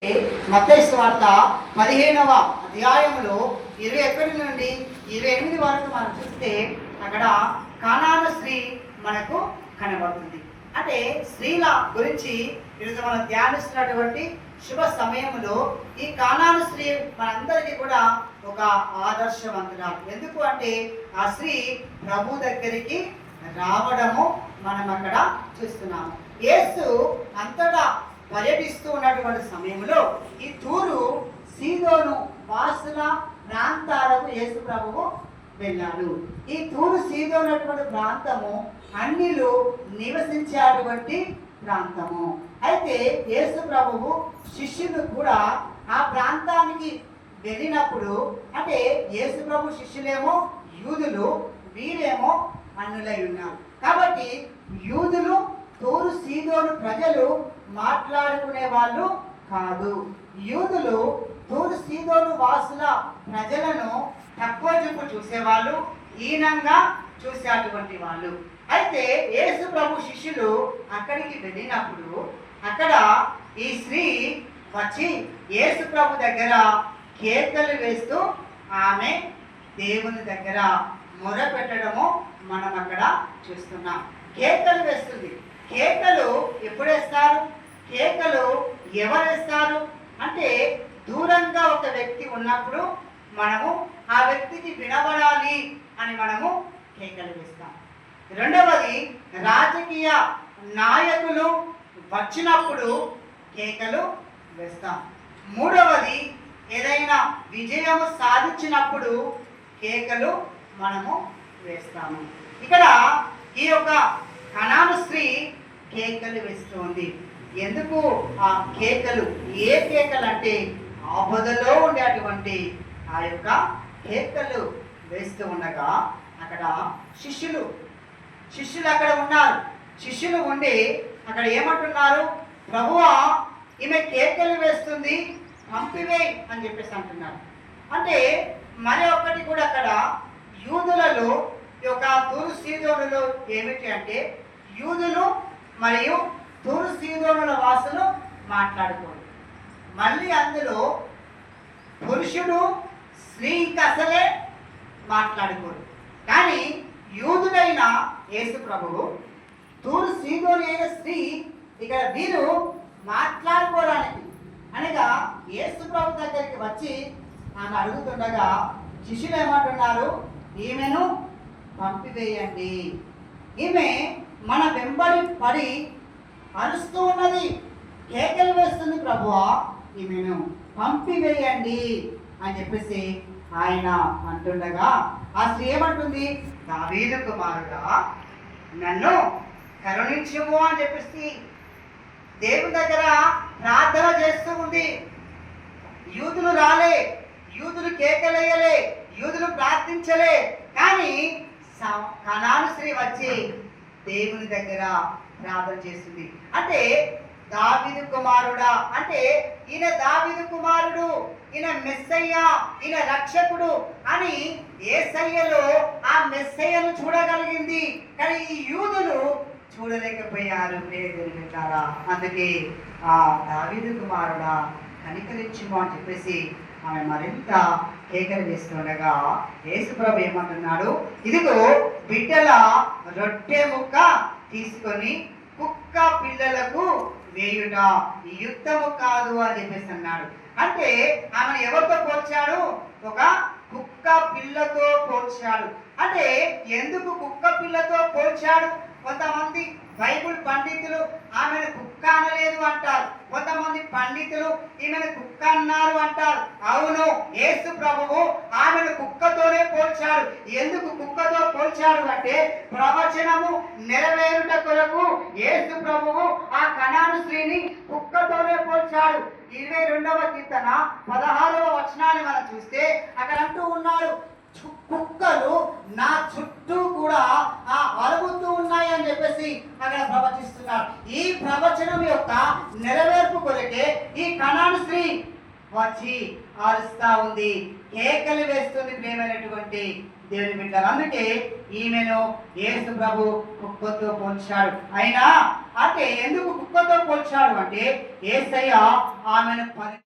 మత్తయి సువార్త 15వ అధ్యాయంలో 21 నుండి 28 వరకు మనం చూస్తే అక్కడ కానాను స్త్రీ మనకు కనబడుతుంది. అంటే స్త్రీల గురించి ఈరోజు మనం ధ్యానిస్తున్నటువంటి శుభ సమయంలో ఈ కానాను స్త్రీ మనందరికీ కూడా ఒక ఆదర్శవంతురాలు. ఎందుకు అంటే ఆ స్త్రీ ప్రభు దగ్గరికి రావడము మనం అక్కడ చూస్తున్నాము. యేసు అంతటా పర్యటిస్తూ ఉన్నటువంటి సమయంలో ఈ తూరు సీదోను వాసుల ప్రాంతాలకు యేసు ప్రభువు వెళ్ళాడు. ఈ తూరు సీదోను అటువంటి ప్రాంతము అన్యులు నివసించేటువంటి ప్రాంతము. అయితే యేసు ప్రభువు శిష్యులు కూడా ఆ ప్రాంతానికి వెళ్ళినప్పుడు, అంటే యేసు ప్రభు శిష్యులేమో యూదులు, వీరేమో అన్యులై ఉన్నారు. కాబట్టి యూదులు తూరు సీదోను ప్రజలు మాట్లాడుకునే వాళ్ళు కాదు. యూదులు తూరు సీదోను వాసుల ప్రజలను తక్కువ చూపు చూసేవాళ్ళు, హీనంగా చూసేటువంటి వాళ్ళు. అయితే యేసు ప్రభు శిష్యులు అక్కడికి వెళ్ళినప్పుడు అక్కడ ఈ స్త్రీ వచ్చి యేసు ప్రభు దగ్గర కేకలు వేస్తూ ఆమె దేవుని దగ్గర మొరపెట్టడము మనం అక్కడ చూస్తున్నాం. కేకలు వేస్తుంది. కేకలు ఎప్పుడు వేస్తారు? కేకలు ఎవరు వేస్తారు అంటే దూరంగా ఒక వ్యక్తి ఉన్నప్పుడు మనము ఆ వ్యక్తికి వినబడాలి అని మనము కేకలు వేస్తాం. రెండవది, రాజకీయ నాయకులు వచ్చినప్పుడు కేకలు వేస్తాం. మూడవది, ఏదైనా విజయము సాధించినప్పుడు కేకలు మనము వేస్తాము. ఇక్కడ ఈ యొక్క కానాను స్త్రీ కేకలు వేస్తుంది. ఎందుకు ఆ కేకలు? ఏ కేకలు అంటే ఆపదలో ఉండేటువంటి ఆ యొక్క కేకలు వేస్తూ ఉండగా అక్కడ శిష్యులు అక్కడ ఉన్నారు. శిష్యులు ఉండి అక్కడ ఏమంటున్నారు? ప్రభువా, ఈమె కేకలు వేస్తుంది, పంపివేయి అని చెప్పేసి అంటున్నారు. అంటే మరి ఒకటి కూడా అక్కడ యూదులలో ఈ యొక్క తూరు సీదోనులో ఏమిటి అంటే యూదులు మరియు తూరు సీదోనుల వాసులు మాట్లాడుకోరు. మళ్ళీ అందులో పురుషుడు స్త్రీ అసలే మాట్లాడుకోరు. కానీ యూదుడైన యేసు ప్రభువు, తూరు సీదోను అయిన స్త్రీ ఇక్కడ వీరు మాట్లాడుకోవడానికి అనగా యేసు ప్రభు దగ్గరికి వచ్చి ఆమె అడుగుతుండగా శిష్యులు ఏమంటున్నారు? ఈమెను పంపివేయండి, ఈమె మన వెంబడి పడి అరుస్తూ ఉన్నది, కేకలు వేస్తుంది, ప్రభువా ఈమెను పంపివేయండి అని చెప్పేసి ఆయన అంటుండగా ఆ స్త్రీ ఏమంటుంది? దావీదు కుమారుడా, నన్ను కరుణించుము అని చెప్పేసి దేవుని దగ్గర ప్రార్థన చేస్తూ ఉంది. యూదులు రాలే, యూదులు కేకలేయలే, యూదులు ప్రార్థించలే. కానీ కానాను స్త్రీ వచ్చి దేవుని దగ్గర ప్రార్థన చేస్తుంది. అంటే దావీదు కుమారుడా, అంటే ఈయన దావీదు కుమారుడు, ఈయన మెస్సయ్య, ఈయన రక్షకుడు అని యేసయ్యలో ఆ మెస్సయ్యను చూడగలిగింది. కానీ ఈ యూదులు చూడలేకపోయారు. అందుకే ఆ దావీదు కుమారుడా కనికరించుము అని చెప్పేసి ఆమె మరింత కేకలు వేస్తుండగా యేసుప్రభు ఏమంటున్నాడు? ఇదిగో బిడ్డల రొట్టె ముక్క తీసుకొని కుక్క పిల్లలకు వేయుట యుక్తము కాదు అని చెప్పేసి అన్నాడు. అంటే ఆమెను ఎవరితో పోల్చాడు? ఒక కుక్క పిల్లతో పోల్చాడు. అంటే ఎందుకు కుక్క పిల్లతో పోల్చాడు? కొంతమంది బైబుల్ పండితులు ఆమెను కుక్క అనలేదు అంటారు, కొంతమంది పండితులు ఈమెను కుక్క అన్నారు అంటారు. అవును, యేసు ప్రభువు ఆమెను కుక్కతోనే పోల్చాడు. ఎందుకు కుక్కతో పోల్చాడు అంటే ప్రవచనము నెరవేరుట కొరకు యేసు ప్రభువు ఆ కానాను స్త్రీని కుక్కతోనే పోల్చాడు. 22వ కీర్తన 16వ వచనాన్ని మనం చూస్తే అక్కడ అంటూ ఉన్నాడు, కుక్కలు నా చుట్టూ కూడా అరుగుతూ ఉన్నాయి అని చెప్పేసి అక్కడ ప్రవచిస్తున్నారు. ఈ ప్రవచనం యొక్క నెరవేర్పు కొరకే ఈ కానాను స్త్రీ వచ్చి అరుస్తా ఉంది, కేకలు వేస్తుంది ప్రియమైనటువంటి దేవుని బిడ్డలు. అందుకే ఈమెను యేసు ప్రభు కుక్కతో పోల్చాడు. అయినా అంటే ఎందుకు కుక్కతో పోల్చాడు అంటే యేసయ్య ఆమెను